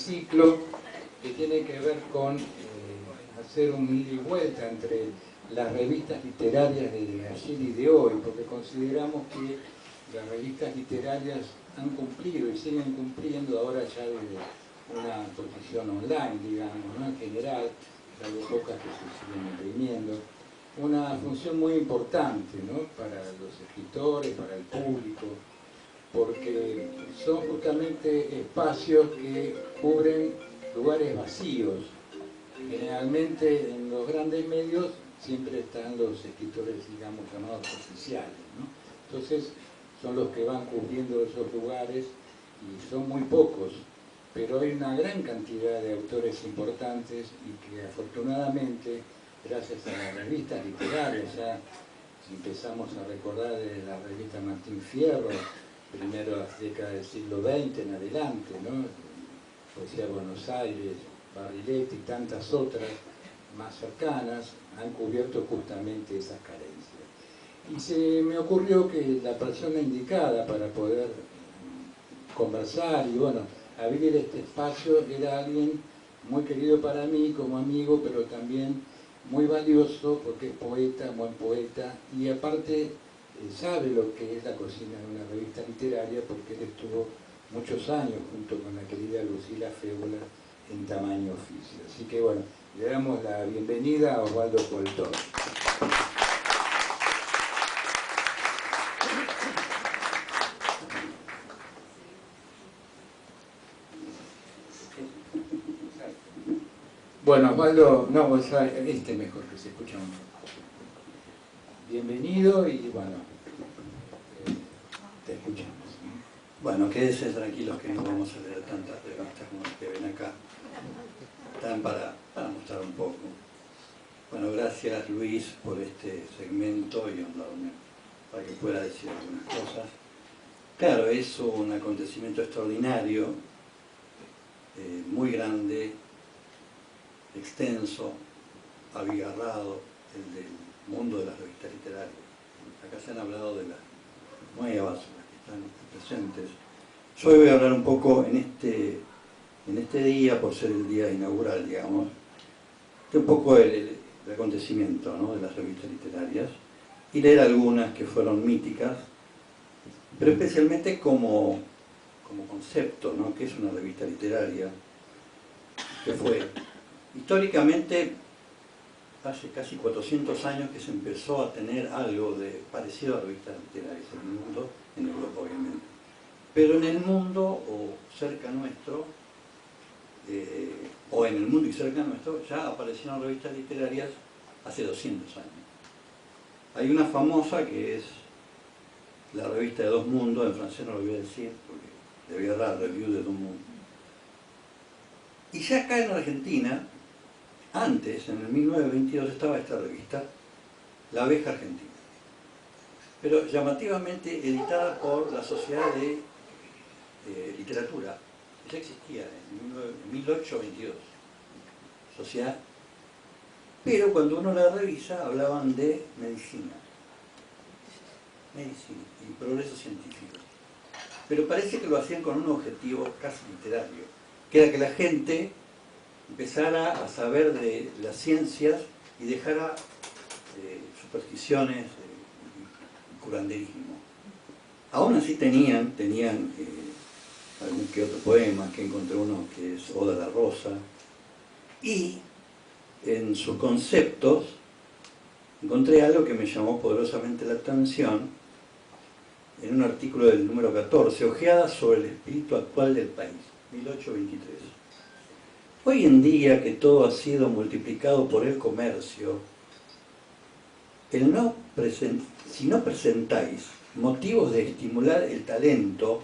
ciclo que tiene que ver con hacer un ida y vuelta entre las revistas literarias de ayer y de hoy, porque consideramos que las revistas literarias han cumplido y siguen cumpliendo ahora ya desde una posición online, digamos, ¿no? En general, salvo pocas que se siguen imprimiendo, una función muy importante, ¿no? Para los escritores, para el público, porque son justamente espacios que cubren lugares vacíos. Generalmente en los grandes medios siempre están los escritores, digamos, llamados oficiales, ¿no? Entonces son los que van cubriendo esos lugares y son muy pocos, pero hay una gran cantidad de autores importantes y que afortunadamente, gracias a las revistas literarias, ya empezamos a recordar de la revista Martín Fierro, primero las décadas del siglo XX en adelante, ¿no? Poesía de Buenos Aires, Barrilete y tantas otras más cercanas, han cubierto justamente esas carencias. Y se me ocurrió que la persona indicada para poder conversar y bueno, abrir este espacio era alguien muy querido para mí como amigo, pero también muy valioso porque es poeta, buen poeta, y aparte sabe lo que es la cocina de una revista literaria porque él estuvo muchos años junto con la querida Lucila Fébula en Tamaño Oficio. Así que bueno, le damos la bienvenida a Osvaldo Coltón. Bueno, Osvaldo, no, este mejor que se escucha mucho. Bienvenido y bueno, te escuchamos. Bueno, quédense tranquilos que no vamos a leer tantas revistas como las que ven acá. Están para mostrar un poco. Bueno, gracias Luis por este segmento y honrarme para que pueda decir algunas cosas. Claro, es un acontecimiento extraordinario, muy grande, extenso, abigarrado, el del mundo de las revistas literarias. Acá se han hablado de las nuevas, las que están presentes. Yo hoy voy a hablar un poco en este día, por ser el día inaugural, digamos, de un poco el acontecimiento, ¿no?, de las revistas literarias, y leer algunas que fueron míticas, pero especialmente como concepto, ¿no?, que es una revista literaria, que fue históricamente hace casi 400 años que se empezó a tener algo de parecido a revistas literarias en el mundo, en Europa obviamente. Pero en el mundo o cerca nuestro, o en el mundo y cerca nuestro, ya aparecieron revistas literarias hace 200 años. Hay una famosa que es la revista de Dos Mundos, en francés no lo voy a decir porque le voy a dar review de Dos Mundos. Y ya acá en Argentina, antes, en el 1922, estaba esta revista, La Abeja Argentina, pero llamativamente editada por la Sociedad de Literatura, que ya existía en 1822, sociedad, pero cuando uno la revisa hablaban de medicina y progreso científico, pero parece que lo hacían con un objetivo casi literario, que era que la gente empezara a saber de las ciencias y dejara supersticiones y curanderismo. Aún así tenían algún que otro poema, que encontré uno que es Oda a la Rosa, y en sus conceptos encontré algo que me llamó poderosamente la atención en un artículo del número 14, Ojeadas sobre el espíritu actual del país, 1823. Hoy en día que todo ha sido multiplicado por el comercio, si no presentáis motivos de estimular el talento,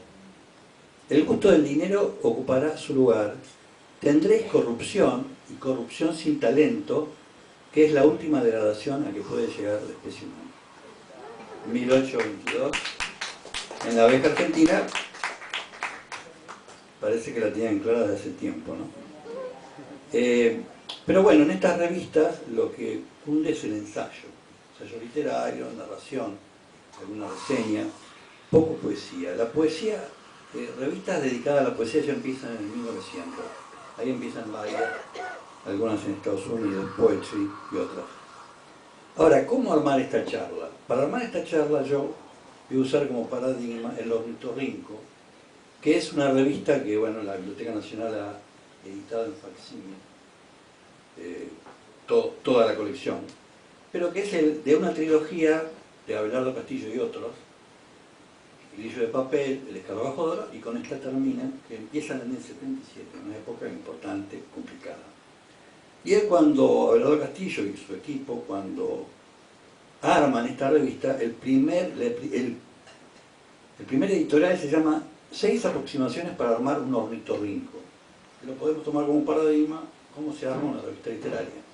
el gusto del dinero ocupará su lugar. Tendréis corrupción, y corrupción sin talento, que es la última degradación a que puede llegar la especie humana. 1822, en La Abeja Argentina, parece que la tenían clara desde hace tiempo, ¿no? Pero bueno, en estas revistas lo que cunde es el ensayo literario, narración, alguna reseña, poco poesía. La poesía, revistas dedicadas a la poesía ya empiezan en el 1900. Ahí empiezan varias, algunas en Estados Unidos, Poetry y otras. Ahora, ¿cómo armar esta charla? Para armar esta charla yo voy a usar como paradigma El Ornitorrinco, que es una revista que, bueno, la Biblioteca Nacional ha editado en facsímil, toda la colección, pero que es de una trilogía de Abelardo Castillo y otros, El Grillo de Papel, El Escarabajo de Oro, y con esta termina, que empiezan en el 77, una época importante, complicada. Y es cuando Abelardo Castillo y su equipo, cuando arman esta revista, el primer editorial se llama 6 aproximaciones para armar un ornitorrinco. Lo podemos tomar como un paradigma, cómo se arma una revista literaria.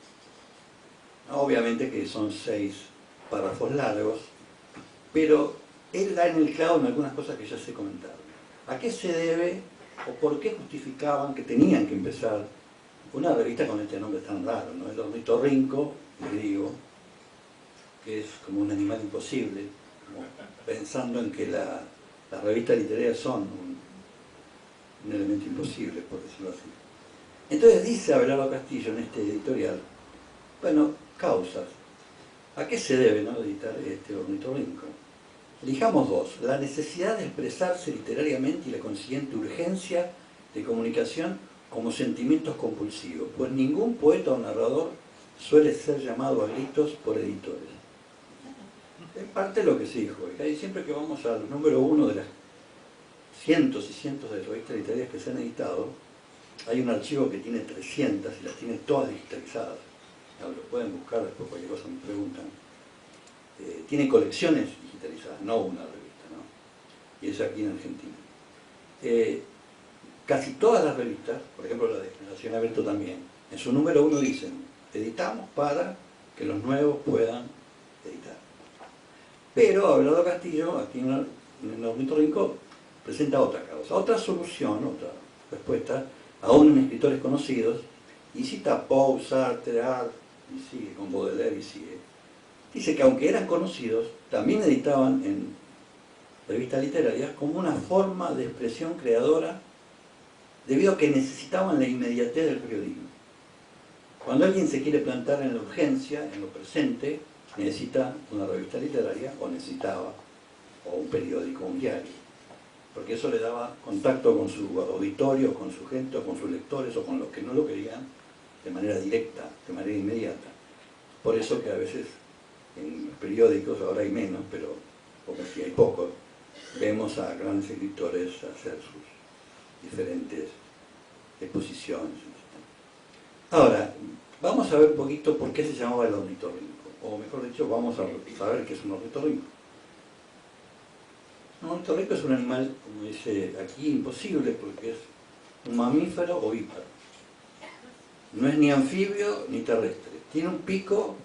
Obviamente que son 6 párrafos largos, pero él da en el clavo en algunas cosas que ya se comentaron. ¿A qué se debe o por qué justificaban que tenían que empezar una revista con este nombre tan raro, ¿no? El ornitorrinco, griego, que es como un animal imposible, como pensando en que las revistas literarias son un elemento imposible, por decirlo así. Entonces dice Abelardo Castillo en este editorial, bueno, causas. ¿A qué se debe, no, editar este ornitorrinco? Elijamos 2. La necesidad de expresarse literariamente y la consiguiente urgencia de comunicación como sentimientos compulsivos, pues ningún poeta o narrador suele ser llamado a gritos por editores. Es parte de lo que se dijo. Y siempre que vamos al número 1 de las cientos y cientos de revistas literarias que se han editado, hay un archivo que tiene 300 y las tiene todas digitalizadas. Lo pueden buscar después, cualquier cosa me preguntan. Tiene colecciones digitalizadas, no una revista, ¿no? Y es aquí en Argentina. Casi todas las revistas, por ejemplo la de Generación Abierto también, en su número 1 dicen, editamos para que los nuevos puedan editar. Pero Abelardo Castillo, aquí en el ornitorrinco, presenta otra causa, otra solución, otra respuesta, aún en escritores conocidos, y cita Poe, Sartre, Art, y sigue con Baudelaire y sigue. Dice que aunque eran conocidos, también editaban en revistas literarias como una forma de expresión creadora debido a que necesitaban la inmediatez del periodismo. Cuando alguien se quiere plantar en la urgencia, en lo presente, necesita una revista literaria, o necesitaba, o un periódico, un diario, porque eso le daba contacto con su auditorio, con su gente, o con sus lectores, o con los que no lo querían, de manera directa, de manera inmediata. Por eso que a veces en los periódicos, ahora hay menos, pero porque si hay pocos, vemos a grandes escritores hacer sus diferentes exposiciones. Ahora, vamos a ver un poquito por qué se llamaba el ornitorrinco, o mejor dicho, vamos a saber qué es un ornitorrinco. Un ornitorrinco es un animal, como dice aquí, imposible, porque es un mamífero ovíparo. No es ni anfibio ni terrestre. Tiene un pico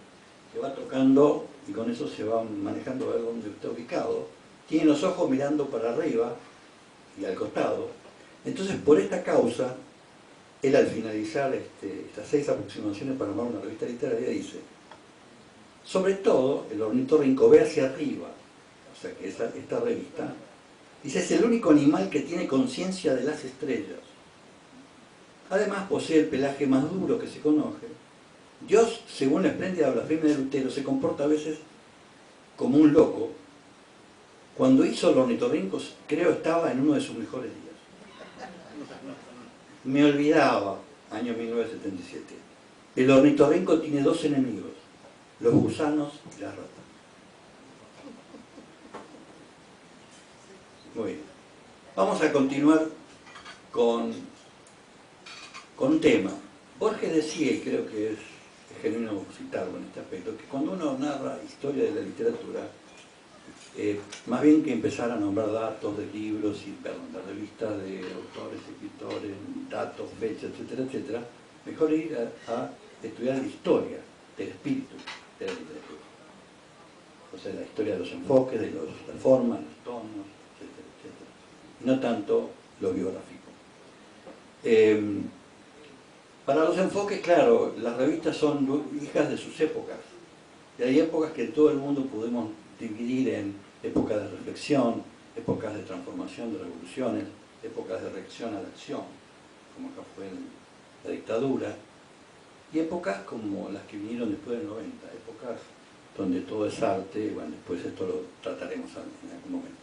que va tocando y con eso se va manejando a ver dónde está ubicado. Tiene los ojos mirando para arriba y al costado. Entonces, por esta causa, él al finalizar estas 6 aproximaciones para armar una revista literaria dice: sobre todo, el ornitorrinco ve hacia arriba, o sea que esta revista, dice, es el único animal que tiene conciencia de las estrellas. Además, posee el pelaje más duro que se conoce. Dios, según la espléndida blasfemia de Lutero, se comporta a veces como un loco. Cuando hizo el ornitorrinco, creo estaba en uno de sus mejores días. Me olvidaba, año 1977. El ornitorrinco tiene 2 enemigos, los gusanos y las ratas. Muy bien. Vamos a continuar con un tema. Borges decía, y creo que es genuino citarlo en este aspecto, que cuando uno narra historia de la literatura, más bien que empezar a nombrar datos de libros y de revistas de autores, escritores, datos, fechas, etcétera, etcétera, mejor ir a estudiar la historia del espíritu de la literatura. O sea, la historia de los enfoques, de las formas, los tonos, etcétera, etcétera. Y no tanto lo biográfico. Para los enfoques, claro, las revistas son hijas de sus épocas. Y hay épocas que en todo el mundo podemos dividir en épocas de reflexión, épocas de transformación, de revoluciones, épocas de reacción a la acción, como acá fue dictadura, y épocas como las que vinieron después del 90, épocas donde todo es arte, y bueno, después esto lo trataremos en algún momento.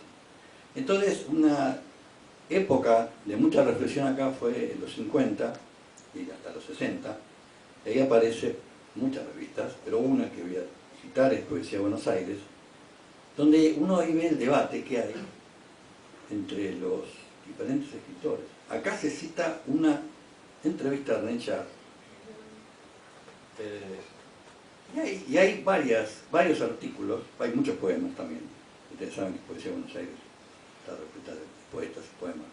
Entonces, una época de mucha reflexión acá fue en los 50 y hasta los 60, y ahí aparecen muchas revistas, pero una que voy a citar es Poesía de Buenos Aires, donde uno ahí ve el debate que hay entre los diferentes escritores. Acá se cita una entrevista de René Char, y hay varios artículos, hay muchos poemas también. Ustedes saben que Poesía de Buenos Aires está repleta de poetas y poemas.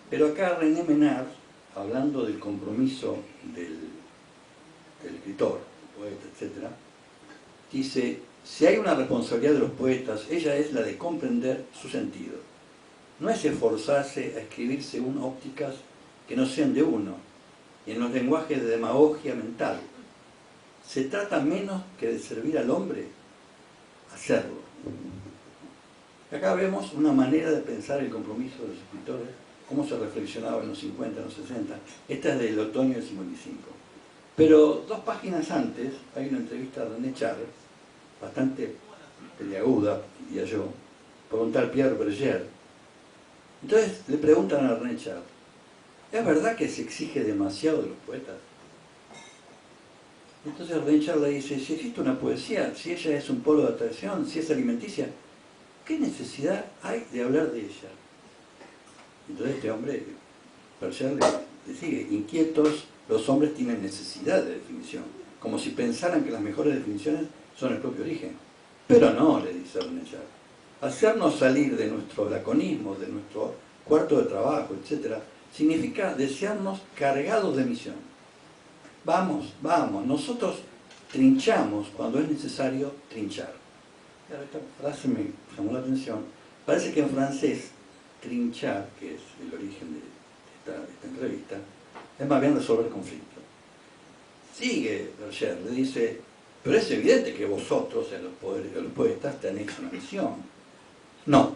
Pero acá René Menard, hablando del compromiso del escritor, del poeta, etc., dice: si hay una responsabilidad de los poetas, ella es la de comprender su sentido. No es esforzarse a escribir según ópticas que no sean de uno, y en los lenguajes de demagogia mental. Se trata menos que de servir al hombre, hacerlo. Acá vemos una manera de pensar el compromiso de los escritores, cómo se reflexionaba en los 50, en los 60. Esta es del otoño del 55. Pero 2 páginas antes hay una entrevista de René Char, bastante peliaguda, diría yo, por un tal Pierre Berger. Entonces le preguntan a René Char: ¿es verdad que se exige demasiado de los poetas? Entonces René Char le dice: si existe una poesía, si ella es un polo de atracción, si es alimenticia, ¿qué necesidad hay de hablar de ella? Entonces este hombre, Berger, le sigue: inquietos, los hombres tienen necesidad de definición, como si pensaran que las mejores definiciones son el propio origen. Pero no, le dice René Char, hacernos salir de nuestro laconismo, de nuestro cuarto de trabajo, etc., significa desearnos cargados de misión. Vamos, vamos, nosotros trinchamos cuando es necesario trinchar. Claro, esta frase me llamó la atención. Parece que en francés, trinchar, que es el origen de esta entrevista, es más bien resolver conflictos. Sigue Berger, le dice: pero es evidente que vosotros, los poetas, tenéis una misión. No,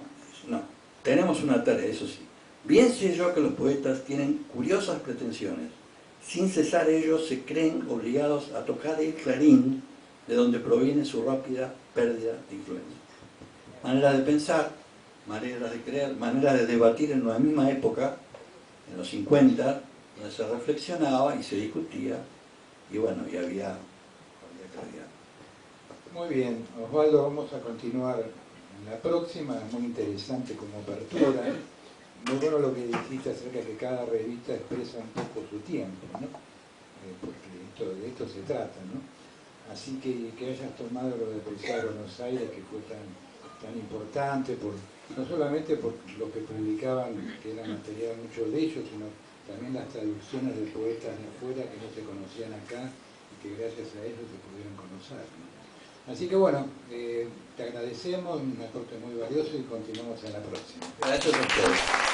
tenemos una tarea, eso sí. Bien sé yo que los poetas tienen curiosas pretensiones. Sin cesar ellos se creen obligados a tocar el clarín de donde proviene su rápida pérdida de influencia. Manera de pensar, maneras de creer, maneras de debatir en una misma época, en los 50, donde se reflexionaba y se discutía, y bueno, y había claridad. Muy bien, Osvaldo, vamos a continuar en la próxima, muy interesante como apertura. Muy bueno lo que dijiste acerca de que cada revista expresa un poco su tiempo, ¿no? Porque de esto se trata, ¿no? Así que hayas tomado lo de Poesía de Buenos Aires, que fue tan importante, no solamente por lo que publicaban, que era material mucho de ellos, sino también las traducciones de poetas de afuera que no se conocían acá y que gracias a ellos se pudieron conocer, ¿no? Así que bueno, te agradecemos, un aporte muy valioso y continuamos en la próxima. Gracias a ustedes.